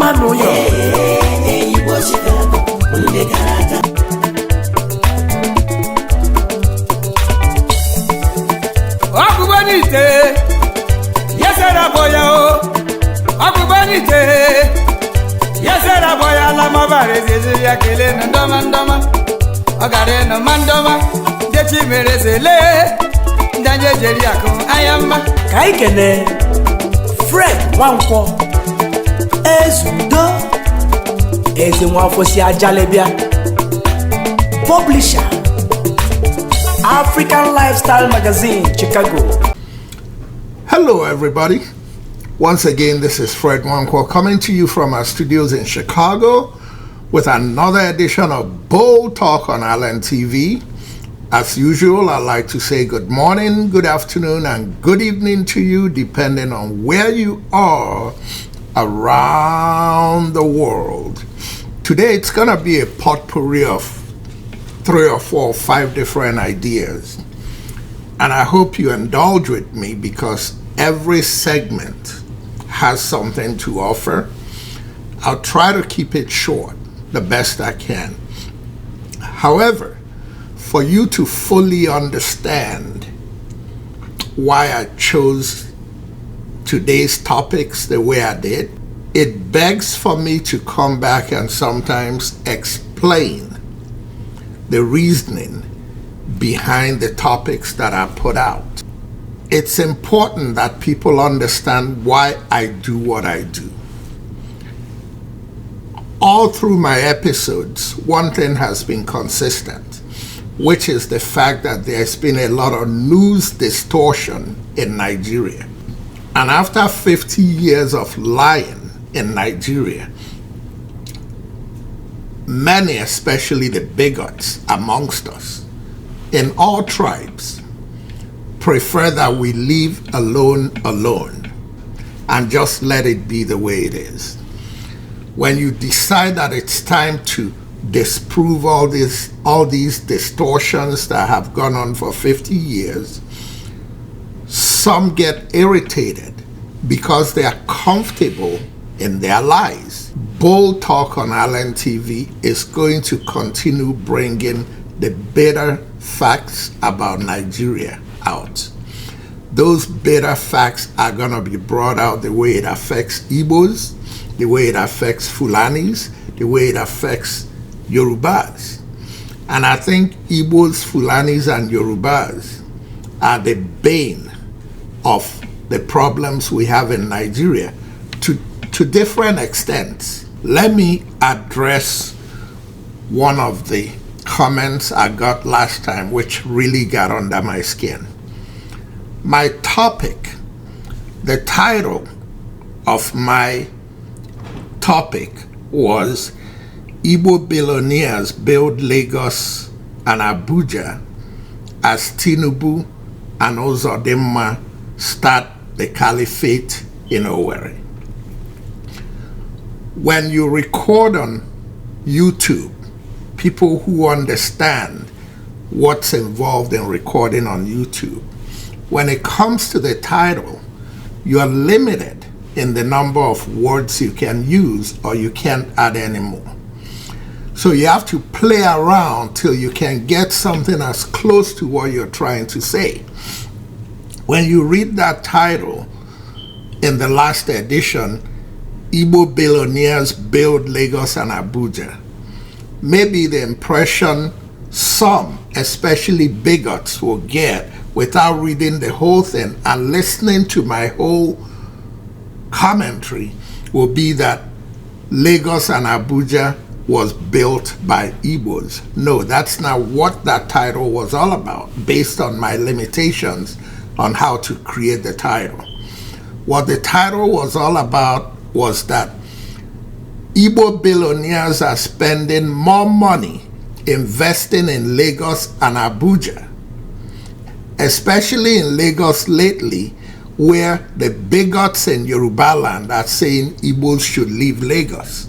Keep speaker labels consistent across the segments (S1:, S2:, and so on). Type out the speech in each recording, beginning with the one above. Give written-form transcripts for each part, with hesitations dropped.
S1: Mano yo Igbo Chicago ndị gara aga Ọkụbanite Yesera boya o Ọkụbanite Yesera boya la mabare zezi ya kele ndoma ndoma Ogare no mandoma Dechi merezele Ndanje jeri akụ ayamba Kai kene Fred Nwankwo Ezudo Eze Nwafosi Ajalebia Publisher African Lifestyle Magazine, Chicago.
S2: Hello everybody. Once again, this is Fred Nwankwo coming to you from our studios in Chicago with another edition of Bold Talk on Island TV. As usual, I'd like to say good morning, good afternoon, and good evening to you, depending on where you are around the world. Today, it's going to be a potpourri of 3 or 4 or 5 different ideas. And I hope you indulge with me because every segment has something to offer. I'll try to keep it short the best I can. However, for you to fully understand why I chose today's topics the way I did, it begs for me to come back and sometimes explain the reasoning behind the topics that I put out. It's important that people understand why I do what I do. All through my episodes, one thing has been consistent, which is the fact that there's been a lot of news distortion in Nigeria. And after 50 years of lying in Nigeria, many, especially the bigots amongst us, in all tribes, prefer that we leave alone and just let it be the way it is. When you decide that it's time to disprove all these distortions that have gone on for 50 years, some get irritated because they are comfortable in their lies. Bold Talk on Island TV is going to continue bringing the bitter facts about Nigeria out. Those bitter facts are going to be brought out the way it affects Igbos, the way it affects Fulanis, the way it affects Yorubas. And I think Igbos, Fulanis, and Yorubas are the bane of the problems we have in Nigeria to different extents. Let me address one of the comments I got last time, which really got under my skin. My topic, the title of my topic was Igbo billionaires build Lagos and Abuja as Tinubu and Uzodimma start the caliphate in Owerri. When you record on YouTube, people who understand what's involved in recording on YouTube, when it comes to the title, you are limited in the number of words you can use, or you can't add any more. So you have to play around till you can get something as close to what you're trying to say. When you read that title in the last edition, Igbo billionaires build Lagos and Abuja, maybe the impression some, especially bigots, will get without reading the whole thing and listening to my whole commentary will be that Lagos and Abuja was built by Igbos. No, that's not what that title was all about, based on my limitations on how to create the title. What the title was all about was that Igbo billionaires are spending more money investing in Lagos and Abuja, especially in Lagos lately, where the bigots in Yoruba land are saying Igbos should leave Lagos.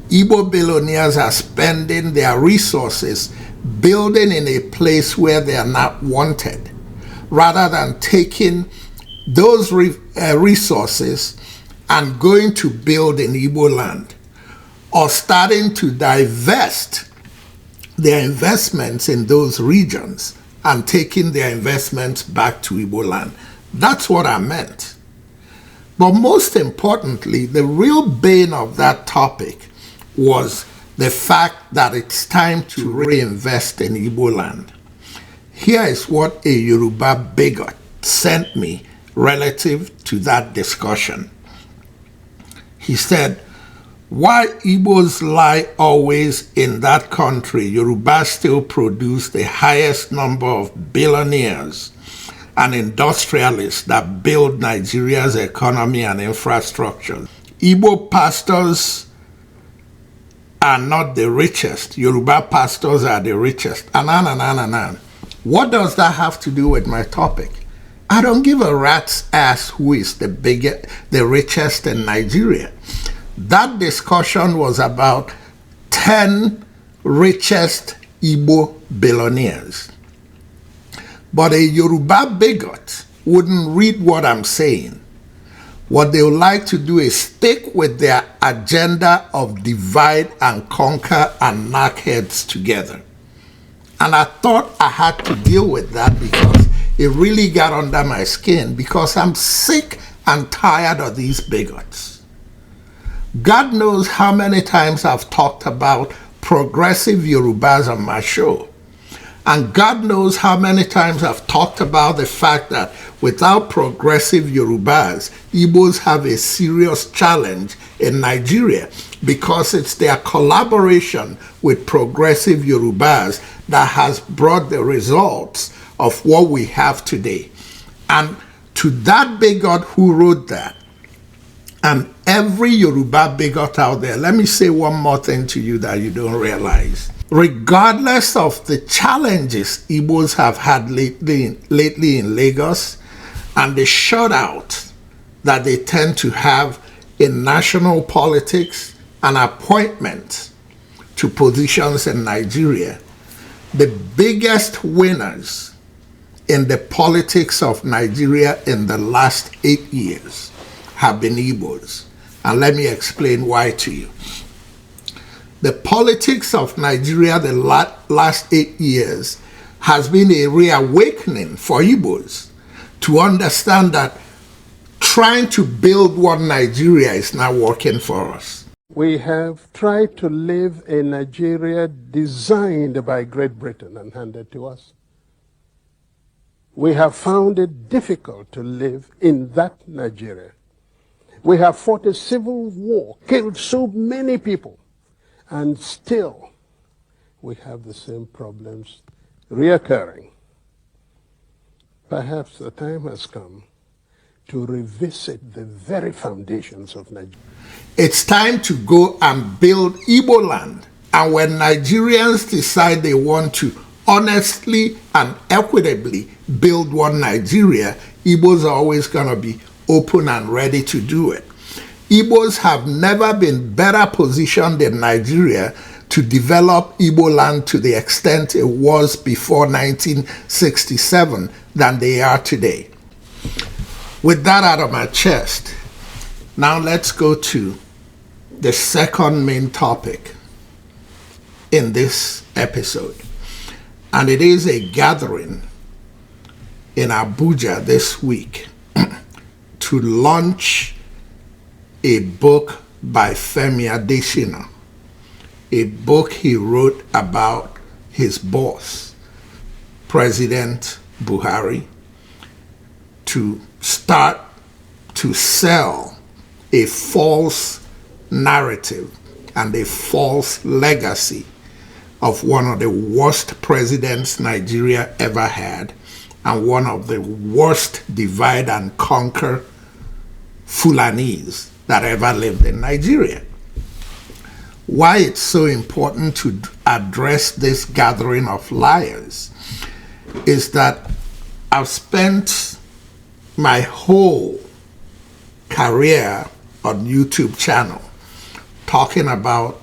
S2: Igbo billionaires are spending their resources building in a place where they are not wanted, rather than taking those resources and going to build in Igbo land, or starting to divest their investments in those regions and taking their investments back to Igbo land. That's what I meant. But most importantly, the real bane of that topic was the fact that it's time to reinvest in Igbo land. Here is what a Yoruba bigot sent me relative to that discussion. He said, "Why Igbos lie always in that country, Yoruba still produce the highest number of billionaires and industrialists that build Nigeria's economy and infrastructure. Igbo pastors are not the richest. Yoruba pastors are the richest." And. What does that have to do with my topic? I don't give a rat's ass who is the richest in Nigeria. That discussion was about 10 richest Igbo billionaires. But a Yoruba bigot wouldn't read what I'm saying. What they would like to do is stick with their agenda of divide and conquer and knock heads together. And I thought I had to deal with that because it really got under my skin, because I'm sick and tired of these bigots. God knows how many times I've talked about progressive Yorubas on my show. And God knows how many times I've talked about the fact that without progressive Yorubas, Igbos have a serious challenge in Nigeria, because it's their collaboration with progressive Yorubas that has brought the results of what we have today. And to that bigot who wrote that, and every Yoruba bigot out there, let me say one more thing to you that you don't realize. Regardless of the challenges Igbos have had lately in Lagos, and the shutout that they tend to have in national politics and appointments to positions in Nigeria, the biggest winners in the politics of Nigeria in the last 8 years have been Igbos. And let me explain why to you. The politics of Nigeria the last 8 years has been a reawakening for Igbos to understand that trying to build one Nigeria is not working for us.
S3: We have tried to live a Nigeria designed by Great Britain and handed to us. We have found it difficult to live in that Nigeria. We have fought a civil war, killed so many people, and still we have the same problems reoccurring. Perhaps the time has come to revisit the very foundations of Nigeria.
S2: It's time to go and build Igbo land. And when Nigerians decide they want to honestly and equitably build one Nigeria, Igbos are always going to be open and ready to do it. Igbos have never been better positioned in Nigeria to develop Igbo land to the extent it was before 1967 than they are today. With that out of my chest, now let's go to the second main topic in this episode. And it is a gathering in Abuja this week to launch a book by Femi Adesina, a book he wrote about his boss, President Buhari, to start to sell a false narrative and a false legacy of one of the worst presidents Nigeria ever had, and one of the worst divide and conquer Fulanis that ever lived in Nigeria. Why it's so important to address this gathering of liars is that I've spent my whole career on YouTube channel talking about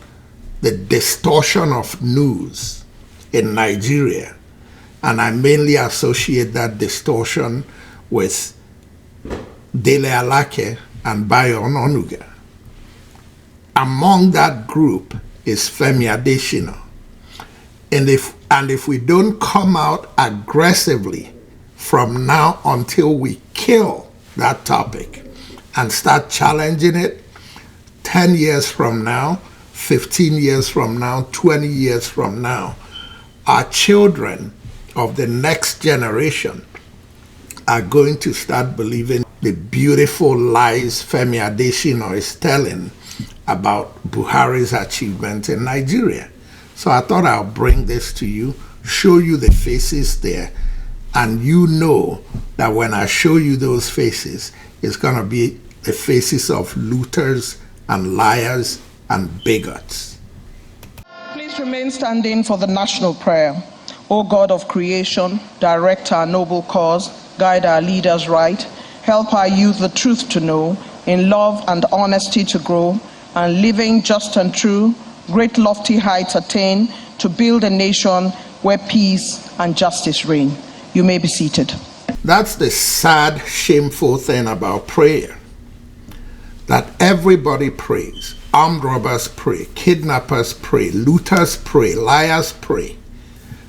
S2: the distortion of news in Nigeria, and I mainly associate that distortion with Dele Alake and Bayo Ononuga. Among that group is Femi Adesina. And if we don't come out aggressively from now until we kill that topic and start challenging it, 10 years from now, 15 years from now, 20 years from now, our children of the next generation are going to start believing the beautiful lies Femi Adesina is telling about Buhari's achievement in Nigeria. So I thought I'll bring this to you, show you the faces there, and you know that when I show you those faces, it's going to be the faces of looters and liars and bigots.
S4: Please remain standing for the national prayer. O God of creation, direct our noble cause, guide our leaders right, help our youth the truth to know, in love and honesty to grow, and living just and true, great lofty heights attain, to build a nation where peace and justice reign. You may be seated.
S2: That's the sad, shameful thing about prayer. That everybody prays. Armed robbers pray, kidnappers pray, looters pray, liars pray.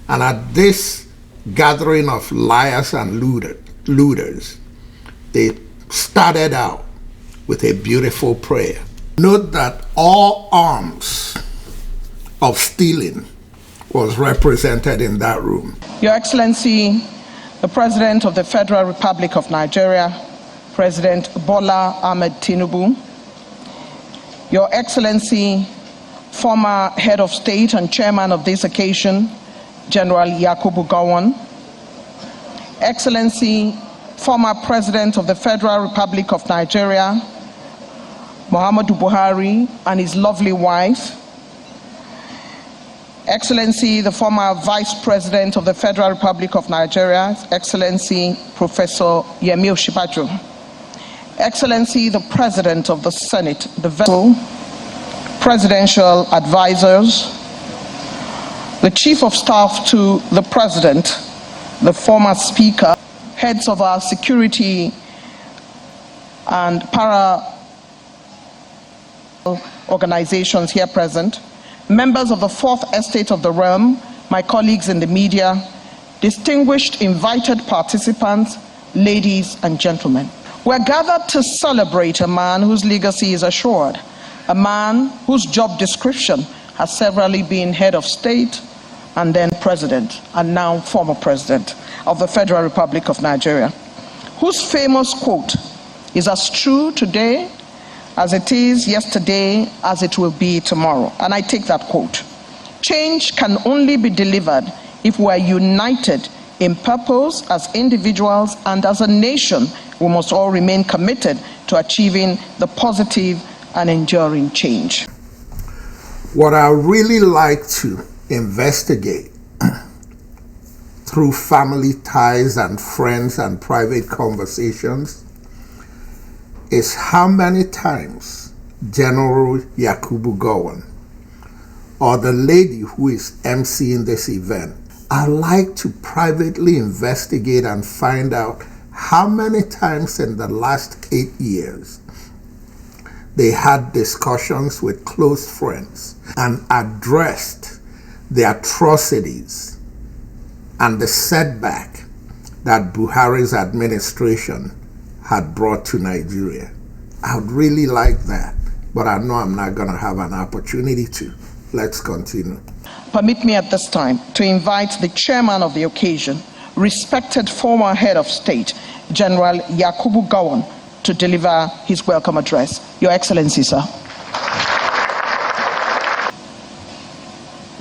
S2: And at this gathering of liars and looters, they started out with a beautiful prayer. Note that all arms of stealing was represented in that room.
S4: Your Excellency, the President of the Federal Republic of Nigeria, President Bola Ahmed Tinubu, Your Excellency, former Head of State and Chairman of this occasion, General Yakubu Gowon, Excellency, former President of the Federal Republic of Nigeria, Muhammadu Buhari, and his lovely wife, Excellency, the former Vice President of the Federal Republic of Nigeria, Excellency, Professor Yemi Osinbajo, Excellency, the President of the Senate, the vessel, presidential advisors, the Chief of Staff to the President, the former Speaker, heads of our security and para organizations here present, members of the Fourth Estate of the Realm, my colleagues in the media, distinguished invited participants, ladies and gentlemen. We're gathered to celebrate a man whose legacy is assured, a man whose job description has severally been head of state and then president, and now former president of the Federal Republic of Nigeria, whose famous quote is as true today as it is yesterday, as it will be tomorrow. And I take that quote. Change can only be delivered if we are united in purpose as individuals, and as a nation, we must all remain committed to achieving the positive and enduring change.
S2: What I really like to investigate through family ties and friends and private conversations is how many times General Yakubu Gowon or the lady who is emceeing this event, I like to privately investigate and find out how many times in the last 8 years they had discussions with close friends and addressed the atrocities and the setback that Buhari's administration had brought to Nigeria. I would really like that, but I know I'm not going to have an opportunity to. Let's continue.
S4: Permit me at this time to invite the chairman of the occasion, respected former head of state, General Yakubu Gowon, to deliver his welcome address. Your Excellency, sir.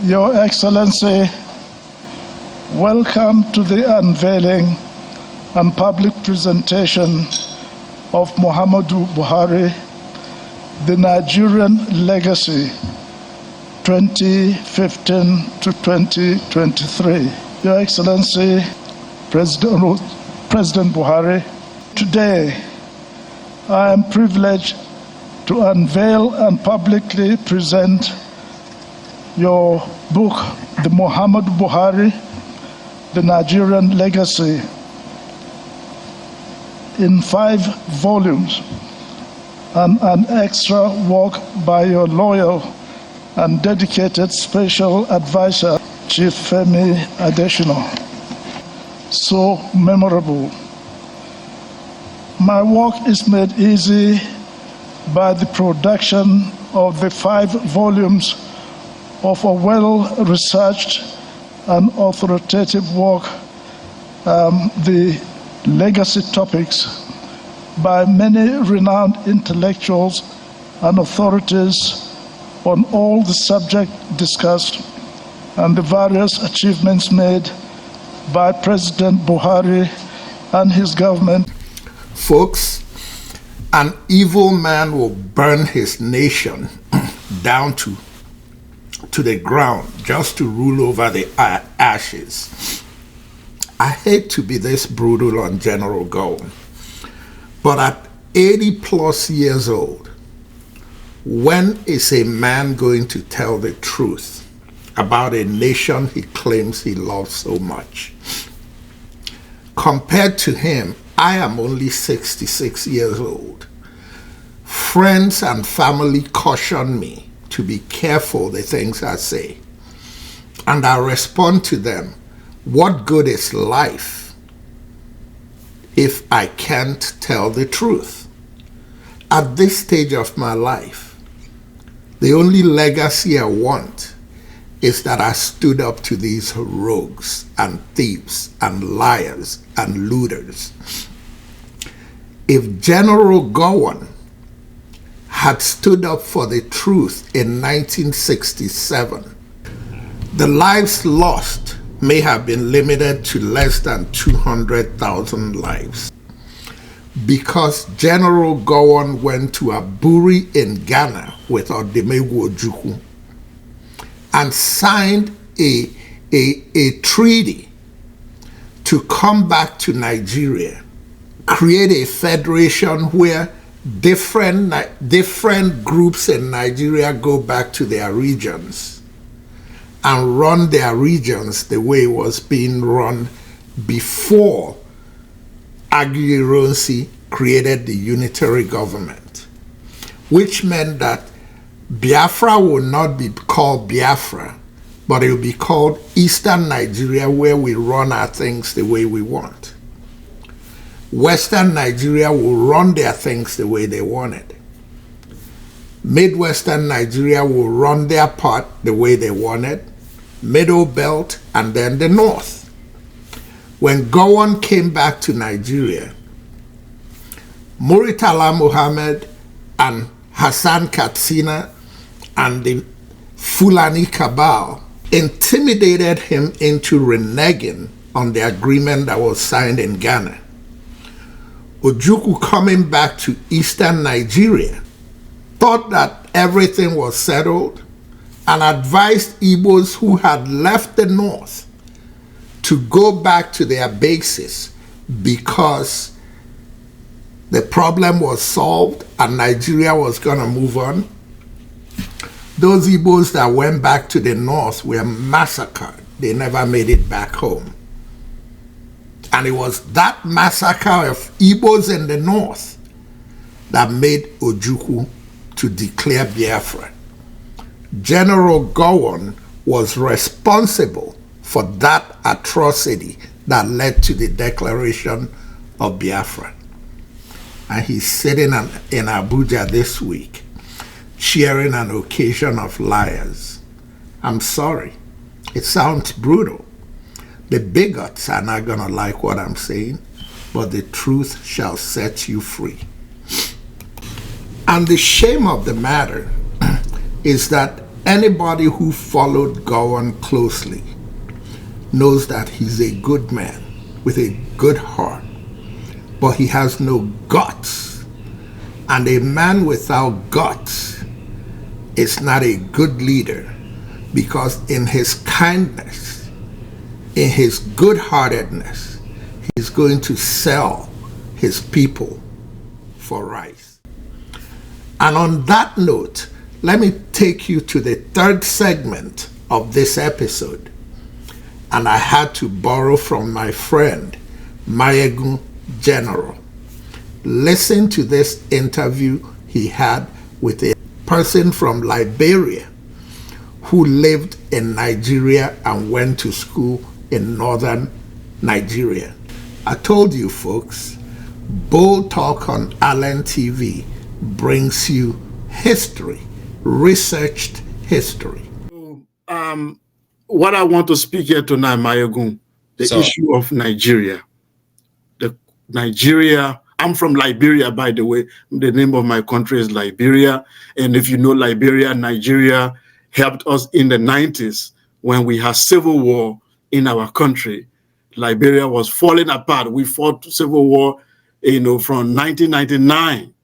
S5: Your Excellency, welcome to the unveiling and public presentation of Muhammadu Buhari, the Nigerian Legacy 2015 to 2023. Your Excellency, President Buhari, today I am privileged to unveil and publicly present your book, The Muhammad Buhari, The Nigerian Legacy, in 5 volumes, and an extra work by your loyal and dedicated special advisor, Chief Femi Adesina. So memorable. My work is made easy by the production of the 5 volumes of a well-researched and authoritative work, the legacy topics, by many renowned intellectuals and authorities on all the subject discussed and the various achievements made by President Buhari and his government.
S2: Folks, an evil man will burn his nation down to the ground just to rule over the ashes. I hate to be this brutal on General Gowon, but at 80 plus years old, when is a man going to tell the truth about a nation he claims he loves so much? Compared to him, I am only 66 years old. Friends and family caution me to be careful the things I say, and I respond to them, what good is life if I can't tell the truth? At this stage of my life, the only legacy I want is that I stood up to these rogues and thieves and liars and looters. If General Gowon had stood up for the truth in 1967, the lives lost may have been limited to less than 200,000 lives. Because General Gowon went to Aburi in Ghana with Odimegwu Ojukwu and signed a treaty to come back to Nigeria, create a federation where different groups in Nigeria go back to their regions and run their regions the way it was being run before Aguiyi created the unitary government, which meant that Biafra will not be called Biafra, but it will be called Eastern Nigeria, where we run our things the way we want. Western Nigeria will run their things the way they want it. Midwestern Nigeria will run their part the way they want it. Middle Belt, and then the North. When Gowon came back to Nigeria, Muritala Muhammad and Hassan Katsina and the Fulani cabal intimidated him into reneging on the agreement that was signed in Ghana. Ojukwu, coming back to Eastern Nigeria, thought that everything was settled and advised Igbos who had left the North to go back to their bases because the problem was solved and Nigeria was going to move on. Those Igbos that went back to the North were massacred. They never made it back home. And it was that massacre of Igbos in the North that made Ojukwu to declare Biafra. General Gowon was responsible for that atrocity that led to the declaration of Biafra. And he's sitting in Abuja this week, cheering an occasion of liars. I'm sorry, it sounds brutal. The bigots are not going to like what I'm saying, but the truth shall set you free. And the shame of the matter is that anybody who followed Gowon closely knows that he's a good man with a good heart, but he has no guts. And a man without guts is not a good leader, because in his kindness, in his good-heartedness, he's going to sell his people for rice. And on that note, let me take you to the third segment of this episode. And I had to borrow from my friend, Mayegun General. Listen to this interview he had with a person from Liberia who lived in Nigeria and went to school in northern Nigeria. I told you folks, Bold Talk on Allen TV brings you history, researched history.
S6: What I want to speak here tonight, Mayegun, the issue of Nigeria. Nigeria, I'm from Liberia, by the way. The name of my country is Liberia. And if you know Liberia, Nigeria helped us in the 90s when we had civil war in our country. Liberia was falling apart. We fought civil war, from 1999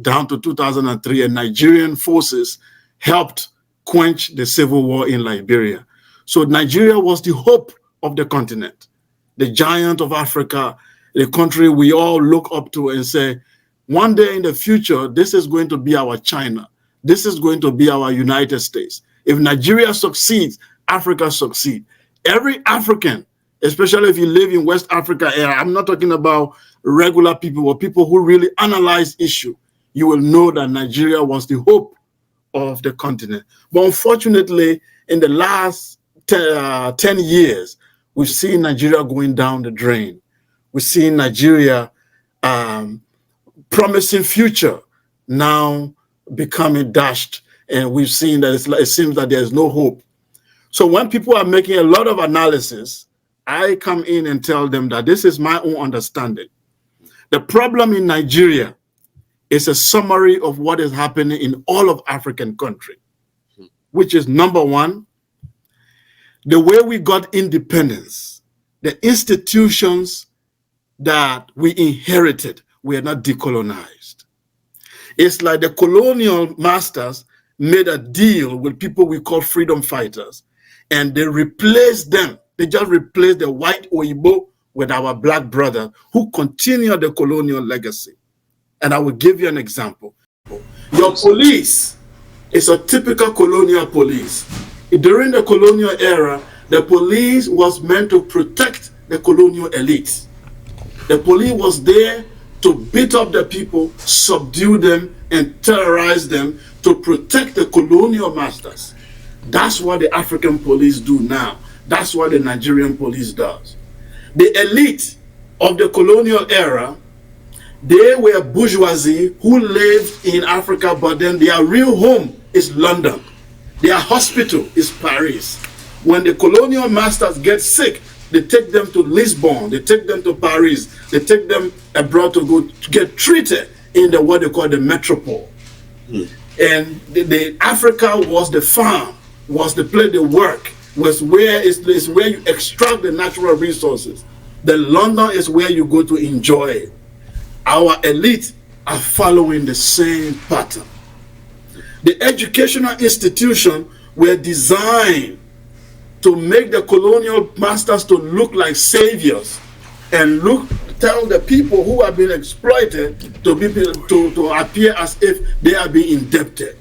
S6: down to 2003, and Nigerian forces helped quench the civil war in Liberia. So Nigeria was the hope of the continent, the giant of Africa, the country we all look up to and say, one day in the future, this is going to be our China. This is going to be our United States. If Nigeria succeeds, Africa succeeds. Every African, especially if you live in West Africa area, I'm not talking about regular people, but people who really analyze issue, you will know that Nigeria was the hope of the continent. But unfortunately, in the last 10 years, we've seen Nigeria going down the drain. We've seen Nigeria promising future now becoming dashed, and we've seen that it seems that there's no hope. So when people are making a lot of analysis, I come in and tell them that this is my own understanding. The problem in Nigeria is a summary of what is happening in all of African countries, which is number one, the way we got independence, the institutions that we inherited were not decolonized. It's like the colonial masters made a deal with people we call freedom fighters, and they replaced them. They just replaced the white Oyibo with our black brothers who continue the colonial legacy. And I will give you an example. Your police is a typical colonial police. During the colonial era, the police was meant to protect the colonial elite. The police was there to beat up the people, subdue them, and terrorize them to protect the colonial masters. That's what the African police do now. That's what the Nigerian police does. The elite of the colonial era, they were bourgeoisie who lived in Africa, but then their real home is London. Their hospital is Paris. When the colonial masters get sick, they take them to Lisbon, they take them to Paris, they take them abroad to go to get treated in the what they call the metropole. And the Africa was the farm, was the place they work, was where is where you extract the natural resources. The London is where you go to enjoy it. Our elite are following the same pattern. The educational institutions were designed to make the colonial masters to look like saviors and tell the people who have been exploited to appear as if they are being indebted.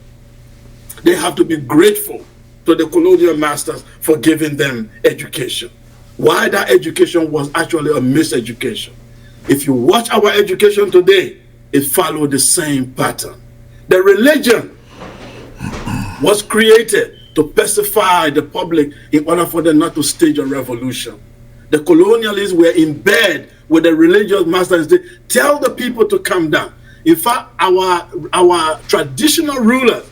S6: They have to be grateful to the colonial masters for giving them education. Why that education was actually a miseducation. If you watch our education today, it followed the same pattern. The religion was created to pacify the public in order for them not to stage a revolution. The colonialists were in bed with the religious masters. They tell the people to calm down. In fact, our traditional rulers,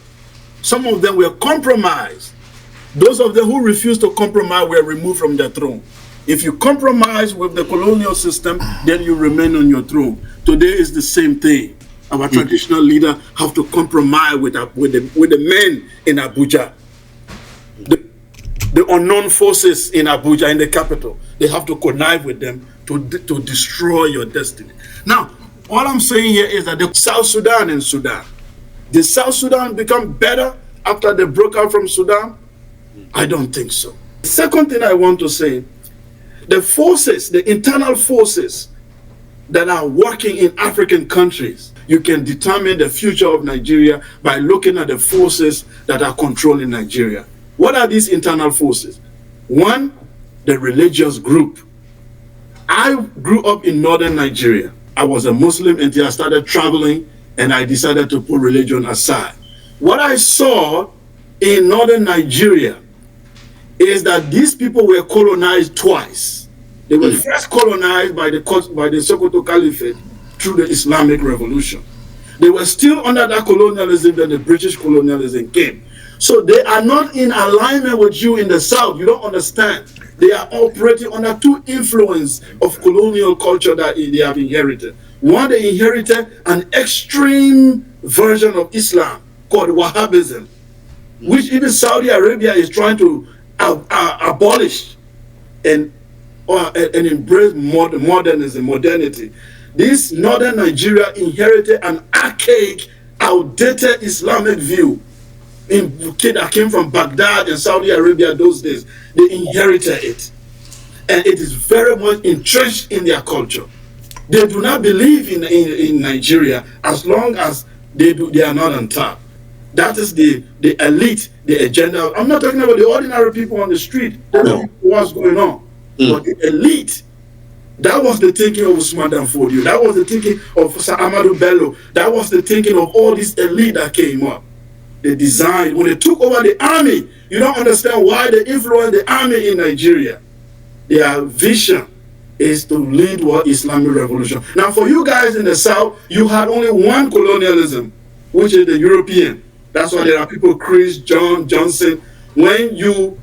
S6: some of them were compromised. Those of them who refused to compromise were removed from their throne. If you compromise with the colonial system, then you remain on your throne. Today is the same thing. Our traditional leaders have to compromise with the men in Abuja. The unknown forces in Abuja, in the capital, they have to connive with them to destroy your destiny. Now, all I'm saying here is that the South Sudan and Sudan, did South Sudan become better after they broke out from Sudan? I don't think so. The second thing I want to say, the forces, the internal forces that are working in African countries, you can determine the future of Nigeria by looking at the forces that are controlling Nigeria. What are these internal forces? One, the religious group. I grew up in northern Nigeria. I was a Muslim until I started traveling and I decided to put religion aside. What I saw in northern Nigeria is that these people were colonized twice. They were first colonized by the Sokoto Caliphate through the Islamic Revolution. They were still under that colonialism when the British colonialism came. So they are not in alignment with you in the South. You don't understand. They are operating under two influences of colonial culture that they have inherited. One, they inherited an extreme version of Islam called Wahhabism, which even Saudi Arabia is trying to abolish and embrace modernity. This northern Nigeria inherited an archaic, outdated Islamic view that came from Baghdad and Saudi Arabia those days. They inherited it. And it is very much entrenched in their culture. They do not believe in Nigeria as long as they are not on top. That is the elite, the agenda. I'm not talking about the ordinary people on the street. They don't know what's going on. But the elite, that was the thinking of Usman Dan Fodio. That was the thinking of Sir Amadou Bello. That was the thinking of all these elite that came up. They designed, when they took over the army, you don't understand why they influenced the army in Nigeria. Their vision is to lead what Islamic revolution. Now for you guys in the South, you had only one colonialism, which is the European. That's why there are people, Chris, John, Johnson. When you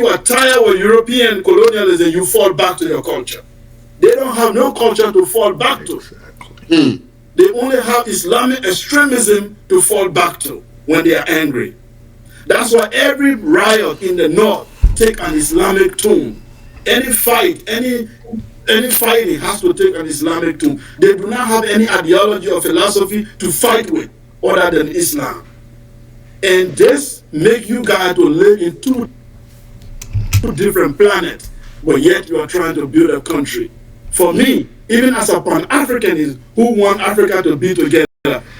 S6: are tired of European colonialism, you fall back to your culture. They don't have no culture to fall back to. They only have Islamic extremism to fall back to when they are angry. That's why every riot in the North take an Islamic tone. Any fight, any fighting has to take an Islamic tone. They do not have any ideology or philosophy to fight with other than Islam. And this make you guys to live in two different planets, but yet you are trying to build a country. For me, even as a Pan-Africanist who want Africa to be together,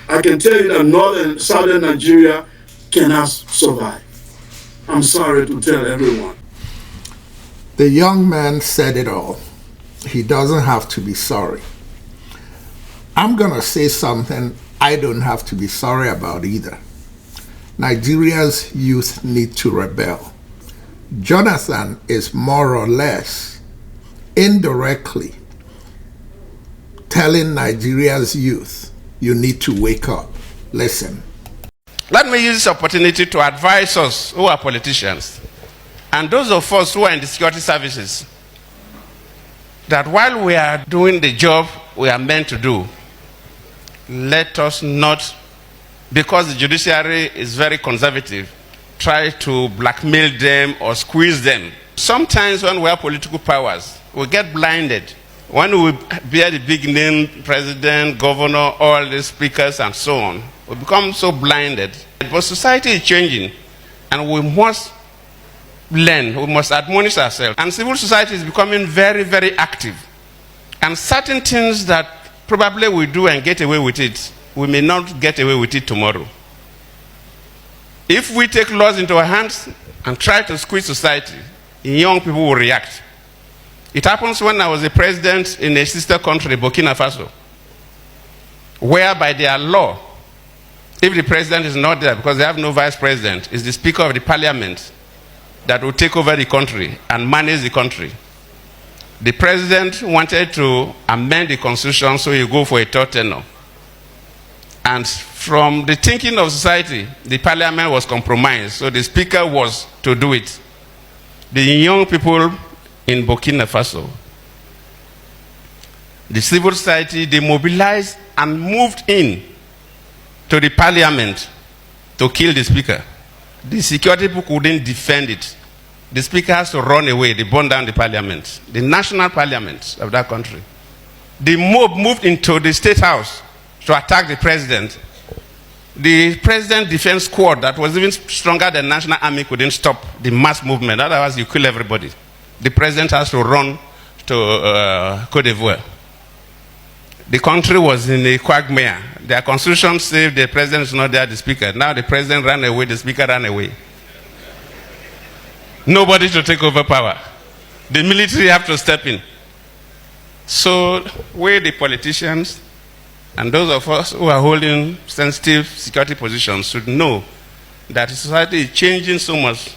S6: I can tell you that northern and southern Nigeria cannot survive. I'm sorry to tell everyone.
S2: The young man said it all. He doesn't have to be sorry. I'm going to say something I don't have to be sorry about either. Nigeria's youth need to rebel. Jonathan is more or less indirectly telling Nigeria's youth, you need to wake up. Listen.
S7: Let me use this opportunity to advise us who are politicians and those of us who are in the security services that while we are doing the job we are meant to do, let us not, because the judiciary is very conservative, try to blackmail them or squeeze them. Sometimes when we have political powers, we get blinded. When we bear the big name, president, governor, all the speakers and so on, we become so blinded. But society is changing and we must learn, we must admonish ourselves. And civil society is becoming very, very active. And certain things that probably we do and get away with it, we may not get away with it tomorrow. If we take laws into our hands and try to squeeze society, young people will react. It happens when I was a president in a sister country, Burkina Faso, where by their law, if the president is not there because they have no vice president, it's the speaker of the parliament that will take over the country and manage the country. The president wanted to amend the constitution so he go for a third tenure. And from the thinking of society, the parliament was compromised, so the speaker was to do it. The young people in Burkina Faso, the civil society, they mobilized and moved in to the parliament to kill the speaker. The security people couldn't defend it. The speaker has to run away. They burned down the parliament, the national parliament of that country. The mob moved into the state house to attack the president. The president defense squad that was even stronger than national army couldn't stop the mass movement. Otherwise, you kill everybody. The president has to run to Côte d'Ivoire. The country was in a quagmire. Their constitution says the president is not there, the speaker. Now the president ran away, the speaker ran away. Nobody to take over power. The military have to step in. So we, the politicians, and those of us who are holding sensitive security positions should know that society is changing so much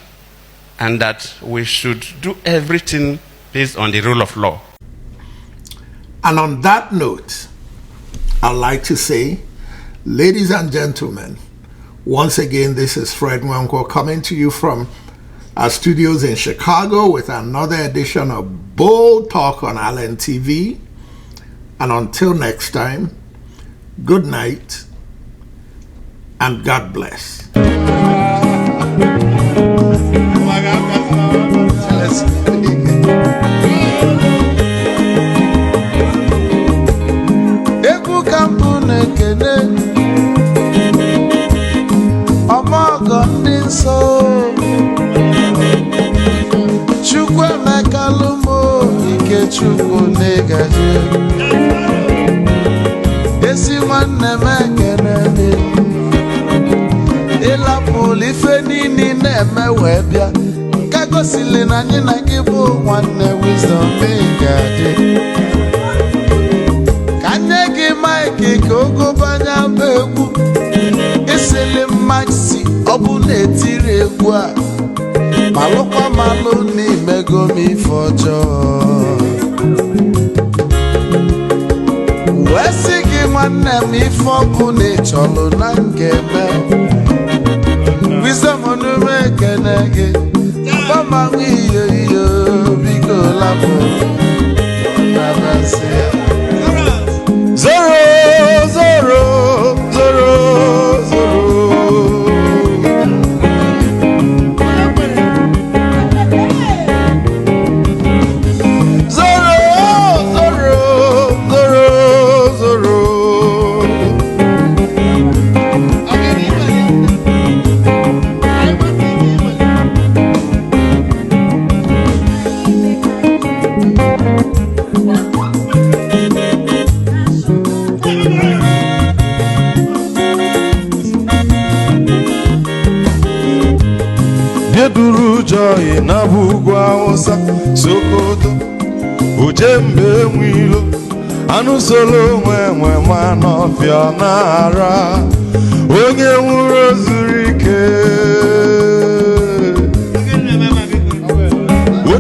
S7: and that we should do everything based on the rule of law.
S2: And on that note, I'd like to say, ladies and gentlemen, once again, this is Fred Mwanko coming to you from our studios in Chicago with another edition of Bold Talk on Allen TV. And until next time, good night and God bless.
S8: Sokoto Ujembe Mwilo Anusolo Mwe Manofia Nara Onye Wuro Zurike